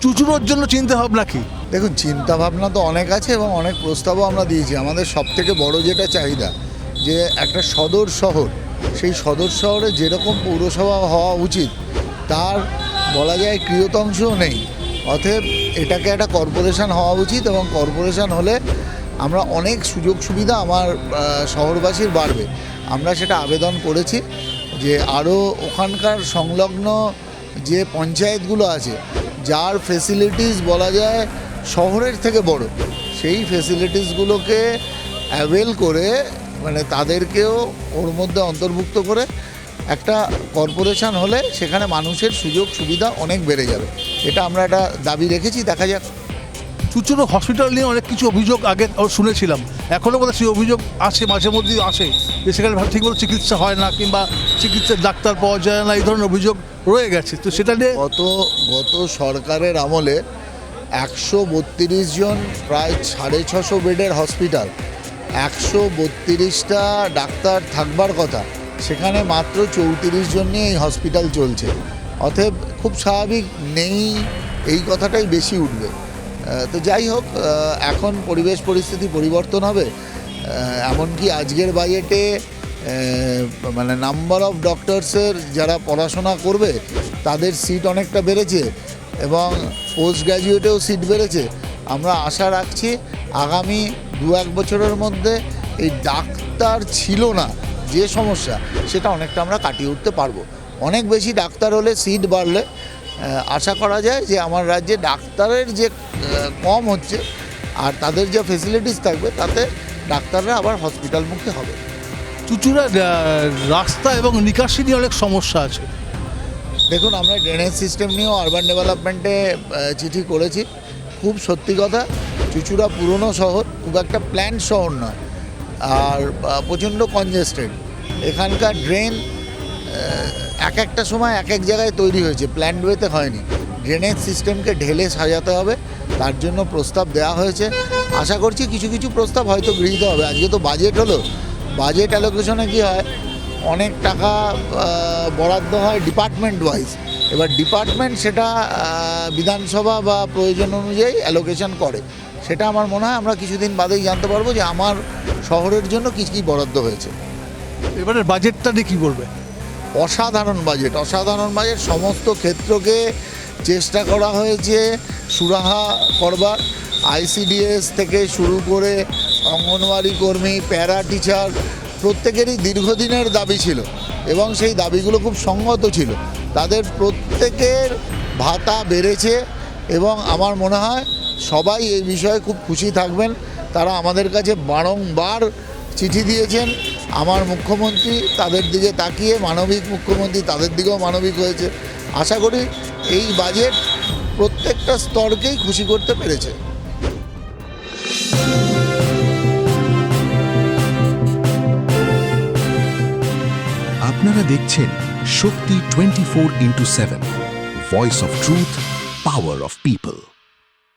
চুচুড়োর জন্য চিন্তা ভাবনা কি? দেখুন, চিন্তা ভাবনা তো অনেক আছে এবং অনেক প্রস্তাবও আমরা দিয়েছি। আমাদের সবথেকে বড় যেটা চাহিদা, যে একটা সদর শহর, সেই সদর শহরে যেরকম পৌরসভা হওয়া উচিত তার বলা যায় ক্রিয়তংশও নেই। অতএব এটাকে একটা কর্পোরেশন হওয়া উচিত, এবং কর্পোরেশন হলে আমরা অনেক সুযোগ সুবিধা আমার শহরবাসীর বাড়বে। আমরা সেটা আবেদন করেছি যে আরও ওখানকার সংলগ্ন যে পঞ্চায়েতগুলো আছে, যার ফেসিলিটিস বলা যায় শহরের থেকে বড়, সেই ফেসিলিটিসগুলোকে অ্যাভেল করে, মানে তাদেরকেও ওর মধ্যে অন্তর্ভুক্ত করে একটা কর্পোরেশন হলে সেখানে মানুষের সুযোগ সুবিধা অনেক বেড়ে যাবে। এটা আমরা একটা দাবি রেখেছি, দেখা যাক। চুচুড়ো হসপিটাল নিয়ে অনেক কিছু অভিযোগ আগে শুনেছিলাম, এখনও বোধহয় সেই অভিযোগ আসে, মাঝে মধ্যেই আসে যে সেখানে ঠিকমতো চিকিৎসা হয় না, কিংবা চিকিৎসার ডাক্তার পাওয়া যায় না, এই ধরনের অভিযোগ রয়ে গেছে। তো সেটা নিয়ে গত সরকারের আমলে 132 জন, প্রায় 650 বেডের হসপিটাল, 132টা ডাক্তার থাকবার কথা, সেখানে মাত্র 34 জন নিয়ে এই হসপিটাল চলছে। অতএব খুব স্বাভাবিক নেই, এই কথাটাই বেশি উঠবে। তো যাই হোক, এখন পরিবেশ পরিস্থিতি পরিবর্তন হবে। এমনকি আজকের বাজেটে মানে নাম্বার অফ ডক্টরসের যারা পড়াশোনা করবে তাদের সিট অনেকটা বেড়েছে, এবং পোস্ট গ্র্যাজুয়েটেও সিট বেড়েছে। আমরা আশা রাখছি আগামী 2-1 বছরের মধ্যে এই ডাক্তার ছিল না যে সমস্যা, সেটা অনেকটা আমরা কাটিয়ে উঠতে পারবো। অনেক বেশি ডাক্তার হলে, সিট বাড়লে আশা করা যায় যে আমার রাজ্যে ডাক্তারের যে কম হচ্ছে আর তাদের যে ফেসিলিটিস থাকবে, তাতে ডাক্তাররা আবার হসপিটালমুখী হবে। চুচুড়ার রাস্তা এবং নিকাশি নিয়ে অনেক সমস্যা আছে। দেখুন, আমরা ড্রেনেজ সিস্টেম নিয়েও আরবান ডেভেলপমেন্টে চিঠি করেছি। খুব সত্যি কথা, চুচুড়া পুরনো শহর, খুব একটা প্ল্যান্ড শহর নয়, আর প্রচণ্ড কনজেস্টেড। এখানকার ড্রেন এক একটা সময় এক এক জায়গায় তৈরি হয়েছে, প্ল্যান্ড ওয়েতে হয়নি। ড্রেনেজ সিস্টেমকে ঢেলে সাজাতে হবে, তার জন্য প্রস্তাব দেওয়া হয়েছে। আশা করছি কিছু কিছু প্রস্তাব হয়তো গৃহীত হবে। আজকে তো বাজেট হলো, বাজেট অ্যালোকেশনে কী হয়, অনেক টাকা বরাদ্দ হয় ডিপার্টমেন্ট ওয়াইজ। এবার ডিপার্টমেন্ট সেটা বিধানসভা বা প্রয়োজন অনুযায়ী অ্যালোকেশন করে। সেটা আমার মনে হয় আমরা কিছুদিন বাদেই জানতে পারবো যে আমার শহরের জন্য কী কী বরাদ্দ হয়েছে। এবারে বাজেটটা নিয়ে কী বলবে? অসাধারণ বাজেট, অসাধারণ বাজেট। সমস্ত ক্ষেত্রকে চেষ্টা করা হয়েছে সুরাহা করবার। আইসিডিএস থেকে শুরু করে অঙ্গনওয়াড়ি কর্মী, প্যারা টিচার, প্রত্যেকেরই দীর্ঘদিনের দাবি ছিল, এবং সেই দাবিগুলো খুব সঙ্গত ছিল। তাদের প্রত্যেকের ভাতা বেড়েছে, এবং আমার মনে হয় সবাই এই বিষয়ে খুব খুশি থাকবেন। তারা আমাদের কাছে বারংবার চিঠি দিয়েছেন। আমার মুখ্যমন্ত্রী তাদের দিকে তাকিয়ে, মানবিক মুখ্যমন্ত্রী, তাদের দিকেও মানবিক হয়েছে। আশা করি এই বাজেট প্রত্যেকটা স্তরকেই খুশি করতে পেরেছে। আপনারা দেখছেন শক্তি 24x7, voice of truth, power of people.